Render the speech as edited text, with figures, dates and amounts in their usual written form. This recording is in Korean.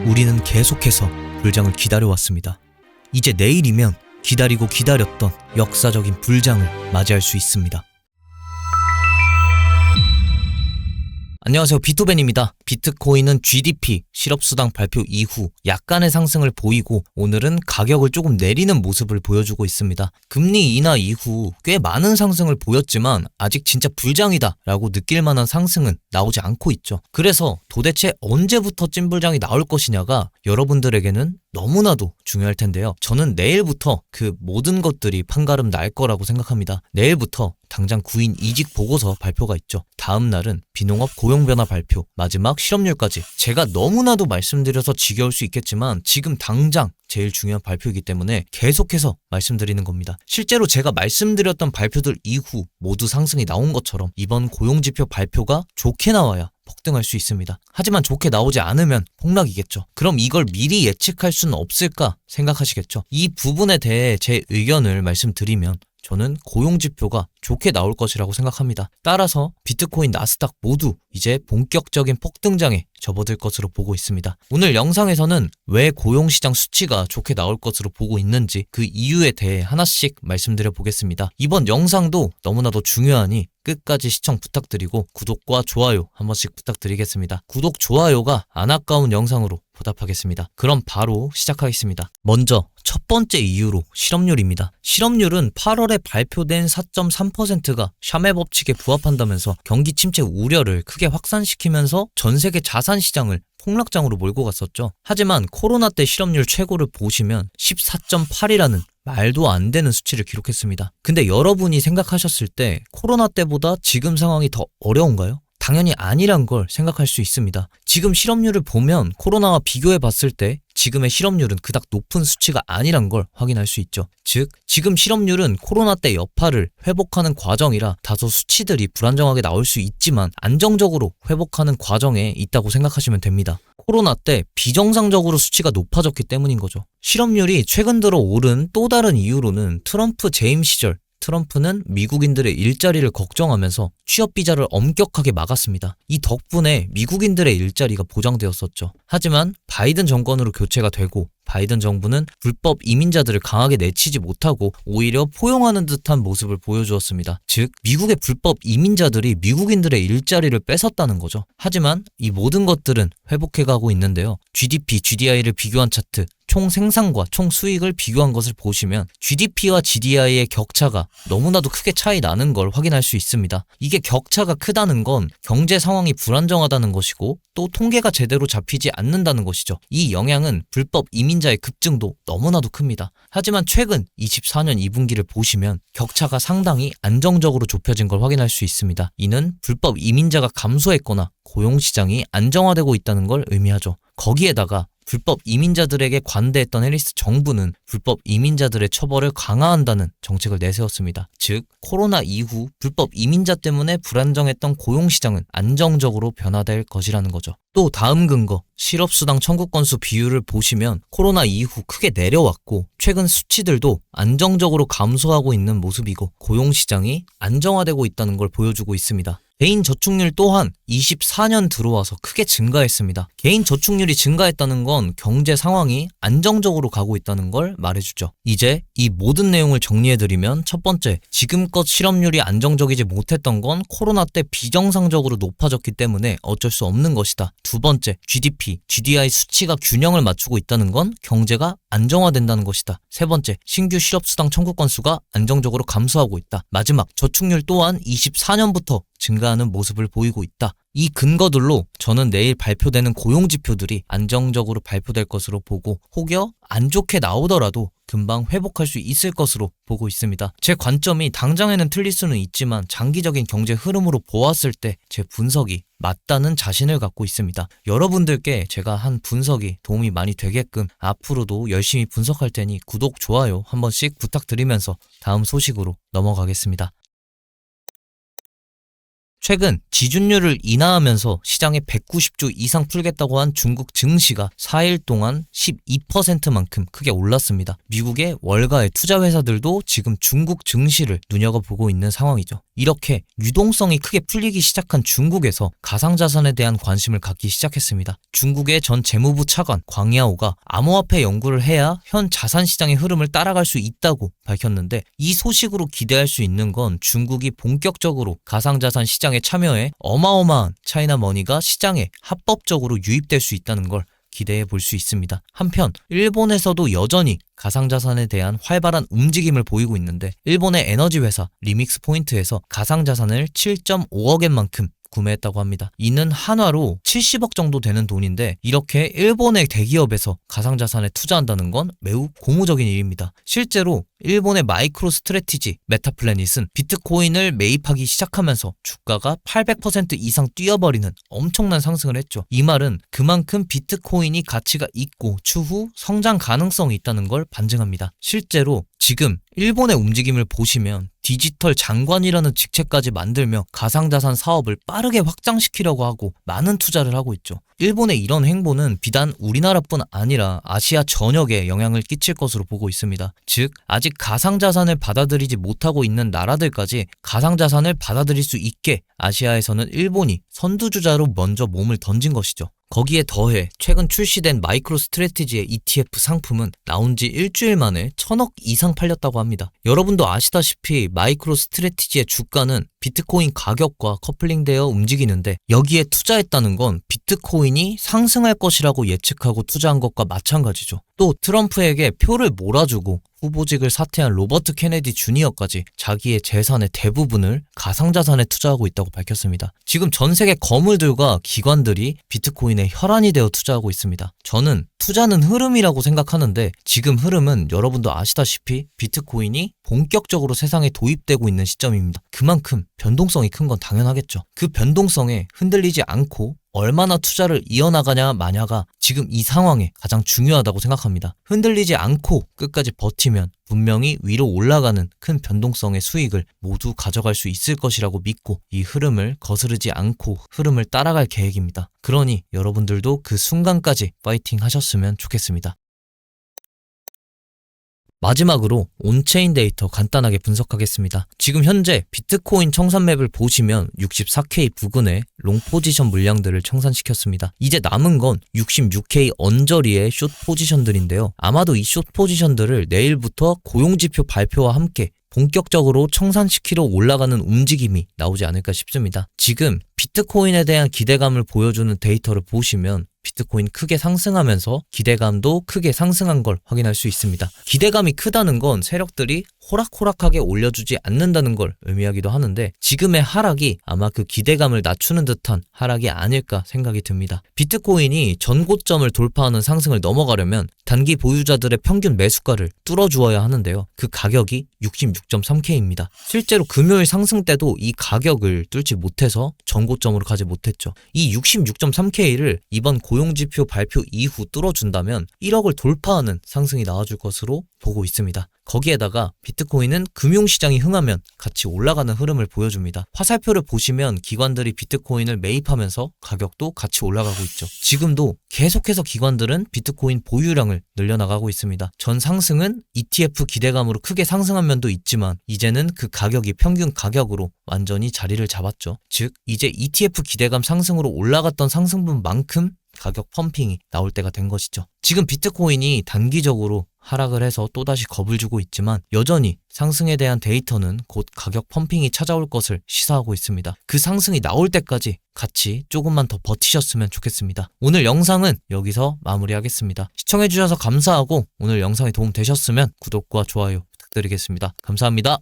우리는 계속해서 불장을 기다려왔습니다. 이제 내일이면 기다리고 기다렸던 역사적인 불장을 맞이할 수 있습니다. 안녕하세요, 비토벤입니다. 비트코인은 GDP 실업수당 발표 이후 약간의 상승을 보이고 오늘은 가격을 조금 내리는 모습을 보여주고 있습니다. 금리 인하 이후 꽤 많은 상승을 보였지만 아직 진짜 불장이다 라고 느낄 만한 상승은 나오지 않고 있죠. 그래서 도대체 언제부터 찐불장이 나올 것이냐가 여러분들에게는 너무나도 중요할 텐데요. 저는 내일부터 그 모든 것들이 판가름 날 거라고 생각합니다. 내일부터 당장 구인 이직 보고서 발표가 있죠. 다음 날은 비농업 고용변화 발표, 마지막 실업률까지. 제가 너무나도 말씀드려서 지겨울 수 있겠지만 지금 당장 제일 중요한 발표이기 때문에 계속해서 말씀드리는 겁니다. 실제로 제가 말씀드렸던 발표들 이후 모두 상승이 나온 것처럼 이번 고용지표 발표가 좋게 나와야 폭등할 수 있습니다. 하지만 좋게 나오지 않으면 폭락이겠죠. 그럼 이걸 미리 예측할 수는 없을까 생각하시겠죠. 이 부분에 대해 제 의견을 말씀드리면 저는 고용지표가 좋게 나올 것이라고 생각합니다. 따라서 비트코인, 나스닥 모두 이제 본격적인 폭등장에 접어들 것으로 보고 있습니다. 오늘 영상에서는 왜 고용시장 수치가 좋게 나올 것으로 보고 있는지 그 이유에 대해 하나씩 말씀드려 보겠습니다. 이번 영상도 너무나도 중요하니 끝까지 시청 부탁드리고 구독과 좋아요 한 번씩 부탁드리겠습니다. 구독, 좋아요가 안 아까운 영상으로 보답하겠습니다. 그럼 바로 시작하겠습니다. 먼저 첫 번째 이유로 실업률입니다. 실업률은 8월에 발표된 4.3%가 샤메 법칙에 부합한다면서 경기 침체 우려를 크게 확산시키면서 전 세계 자산 시장을 폭락장으로 몰고 갔었죠. 하지만 코로나 때 실업률 최고를 보시면 14.8이라는 말도 안 되는 수치를 기록했습니다. 근데 여러분이 생각하셨을 때 코로나 때보다 지금 상황이 더 어려운가요? 당연히 아니란 걸 생각할 수 있습니다. 지금 실업률을 보면 코로나와 비교해 봤을 때 지금의 실업률은 그닥 높은 수치가 아니란 걸 확인할 수 있죠. 즉, 지금 실업률은 코로나 때 여파를 회복하는 과정이라 다소 수치들이 불안정하게 나올 수 있지만 안정적으로 회복하는 과정에 있다고 생각하시면 됩니다. 코로나 때 비정상적으로 수치가 높아졌기 때문인 거죠. 실업률이 최근 들어 오른 또 다른 이유로는 트럼프 재임 시절 트럼프는 미국인들의 일자리를 걱정하면서 취업 비자를 엄격하게 막았습니다. 이 덕분에 미국인들의 일자리가 보장되었었죠. 하지만 바이든 정권으로 교체가 되고 바이든 정부는 불법 이민자들을 강하게 내치지 못하고 오히려 포용하는 듯한 모습을 보여주었습니다. 즉, 미국의 불법 이민자들이 미국인들의 일자리를 뺏었다는 거죠. 하지만 이 모든 것들은 회복해가고 있는데요. GDP, GDI를 비교한 차트, 총 생산과 총 수익을 비교한 것을 보시면 GDP와 GDI의 격차가 너무나도 크게 차이 나는 걸 확인할 수 있습니다. 이게 격차가 크다는 건 경제 상황이 불안정하다는 것이고 또 통계가 제대로 잡히지 않는다는 것이죠. 이 영향은 불법 이민자의 급증도 너무나도 큽니다. 하지만 최근 24년 2분기를 보시면 격차가 상당히 안정적으로 좁혀진 걸 확인할 수 있습니다. 이는 불법 이민자가 감소했거나 고용시장이 안정화되고 있다는 걸 의미하죠. 거기에다가 불법 이민자들에게 관대했던 해리스 정부는 불법 이민자들의 처벌을 강화한다는 정책을 내세웠습니다. 즉, 코로나 이후 불법 이민자 때문에 불안정했던 고용시장은 안정적으로 변화될 것이라는 거죠. 또 다음 근거, 실업수당 청구 건수 비율을 보시면 코로나 이후 크게 내려왔고 최근 수치들도 안정적으로 감소하고 있는 모습이고 고용시장이 안정화되고 있다는 걸 보여주고 있습니다. 개인 저축률 또한 24년 들어와서 크게 증가했습니다. 개인 저축률이 증가했다는 건 경제 상황이 안정적으로 가고 있다는 걸 말해주죠. 이제 이 모든 내용을 정리해드리면 첫 번째, 지금껏 실업률이 안정적이지 못했던 건 코로나 때 비정상적으로 높아졌기 때문에 어쩔 수 없는 것이다. 두 번째, GDP, GDI 수치가 균형을 맞추고 있다는 건 경제가 안정화된다는 것이다. 세 번째, 신규 실업수당 청구 건수가 안정적으로 감소하고 있다. 마지막, 저축률 또한 24년부터 증가하는 모습을 보이고 있다. 이 근거들로 저는 내일 발표되는 고용지표들이 안정적으로 발표될 것으로 보고 혹여 안 좋게 나오더라도 금방 회복할 수 있을 것으로 보고 있습니다. 제 관점이 당장에는 틀릴 수는 있지만 장기적인 경제 흐름으로 보았을 때 제 분석이 맞다는 자신을 갖고 있습니다. 여러분들께 제가 한 분석이 도움이 많이 되게끔 앞으로도 열심히 분석할 테니 구독, 좋아요 한 번씩 부탁드리면서 다음 소식으로 넘어가겠습니다. 최근 지준율을 인하하면서 시장에 190조 이상 풀겠다고 한 중국 증시가 4일 동안 12%만큼 크게 올랐습니다. 미국의 월가의 투자 회사들도 지금 중국 증시를 눈여겨보고 있는 상황이죠. 이렇게 유동성이 크게 풀리기 시작한 중국에서 가상자산에 대한 관심을 갖기 시작했습니다. 중국의 전 재무부 차관 광야오가 암호화폐 연구를 해야 현 자산시장의 흐름을 따라갈 수 있다고 밝혔는데, 이 소식으로 기대할 수 있는 건 중국이 본격적으로 가상자산 시장에 참여해 어마어마한 차이나 머니가 시장에 합법적으로 유입될 수 있다는 걸 기대해 볼 수 있습니다. 한편 일본에서도 여전히 가상자산에 대한 활발한 움직임을 보이고 있는데, 일본의 에너지 회사 리믹스 포인트에서 가상자산을 7.5억엔만큼 구매했다고 합니다. 이는 한화로 70억 정도 되는 돈인데, 이렇게 일본의 대기업에서 가상자산에 투자한다는 건 매우 고무적인 일입니다. 실제로 일본의 마이크로 스트래티지 메타플래닛은 비트코인을 매입하기 시작하면서 주가가 800% 이상 뛰어버리는 엄청난 상승을 했죠. 이 말은 그만큼 비트코인이 가치가 있고 추후 성장 가능성이 있다는 걸 반증합니다. 실제로 지금 일본의 움직임을 보시면 디지털 장관이라는 직책까지 만들며 가상자산 사업을 빠르게 확장시키려고 하고 많은 투자를 하고 있죠. 일본의 이런 행보는 비단 우리나라뿐 아니라 아시아 전역에 영향을 끼칠 것으로 보고 있습니다. 즉, 아직 가상자산을 받아들이지 못하고 있는 나라들까지 가상자산을 받아들일 수 있게 아시아에서는 일본이 선두주자로 먼저 몸을 던진 것이죠. 거기에 더해 최근 출시된 마이크로 스트래티지의 ETF 상품은 나온 지 일주일 만에 1,000억 이상 팔렸다고 합니다. 여러분도 아시다시피 마이크로 스트래티지의 주가는 비트코인 가격과 커플링되어 움직이는데, 여기에 투자했다는 건 비트코인이 상승할 것이라고 예측하고 투자한 것과 마찬가지죠. 또 트럼프에게 표를 몰아주고 후보직을 사퇴한 로버트 케네디 주니어까지 자기의 재산의 대부분을 가상자산에 투자하고 있다고 밝혔습니다. 지금 전 세계 거물들과 기관들이 비트코인에 혈안이 되어 투자하고 있습니다. 저는 투자는 흐름이라고 생각하는데, 지금 흐름은 여러분도 아시다시피 비트코인이 본격적으로 세상에 도입되고 있는 시점입니다. 그만큼 변동성이 큰 건 당연하겠죠. 그 변동성에 흔들리지 않고 얼마나 투자를 이어나가냐 마냐가 지금 이 상황에 가장 중요하다고 생각합니다. 흔들리지 않고 끝까지 버티면 분명히 위로 올라가는 큰 변동성의 수익을 모두 가져갈 수 있을 것이라고 믿고 이 흐름을 거스르지 않고 흐름을 따라갈 계획입니다. 그러니 여러분들도 그 순간까지 파이팅 하셨으면 좋겠습니다. 마지막으로 온체인 데이터 간단하게 분석하겠습니다. 지금 현재 비트코인 청산맵을 보시면 64K 부근에 롱 포지션 물량들을 청산시켰습니다. 이제 남은 건 66K 언저리의 숏 포지션들인데요. 아마도 이 숏 포지션들을 내일부터 고용지표 발표와 함께 본격적으로 청산시키러 올라가는 움직임이 나오지 않을까 싶습니다. 지금 비트코인에 대한 기대감을 보여주는 데이터를 보시면 비트코인 크게 상승하면서 기대감도 크게 상승한 걸 확인할 수 있습니다. 기대감이 크다는 건 세력들이 호락호락하게 올려주지 않는다는 걸 의미하기도 하는데, 지금의 하락이 아마 그 기대감을 낮추는 듯한 하락이 아닐까 생각이 듭니다. 비트코인이 전고점을 돌파하는 상승을 넘어가려면 단기 보유자들의 평균 매수가를 뚫어주어야 하는데요. 그 가격이 66.3K입니다. 실제로 금요일 상승 때도 이 가격을 뚫지 못해서 전고점으로 가지 못했죠. 이 66.3K를 이번 고용지표 발표 이후 뚫어준다면 1억을 돌파하는 상승이 나와줄 것으로 보고 있습니다. 거기에다가 비트코인은 금융시장이 흥하면 같이 올라가는 흐름을 보여줍니다. 화살표를 보시면 기관들이 비트코인을 매입하면서 가격도 같이 올라가고 있죠. 지금도 계속해서 기관들은 비트코인 보유량을 늘려나가고 있습니다. 전 상승은 ETF 기대감으로 크게 상승한 면도 있지만 이제는 그 가격이 평균 가격으로 완전히 자리를 잡았죠. 즉 이제 ETF 기대감 상승으로 올라갔던 상승분만큼 가격 펌핑이 나올 때가 된 것이죠. 지금 비트코인이 단기적으로 하락을 해서 또다시 겁을 주고 있지만 여전히 상승에 대한 데이터는 곧 가격 펌핑이 찾아올 것을 시사하고 있습니다. 그 상승이 나올 때까지 같이 조금만 더 버티셨으면 좋겠습니다. 오늘 영상은 여기서 마무리하겠습니다. 시청해주셔서 감사하고 오늘 영상이 도움 되셨으면 구독과 좋아요 부탁드리겠습니다. 감사합니다.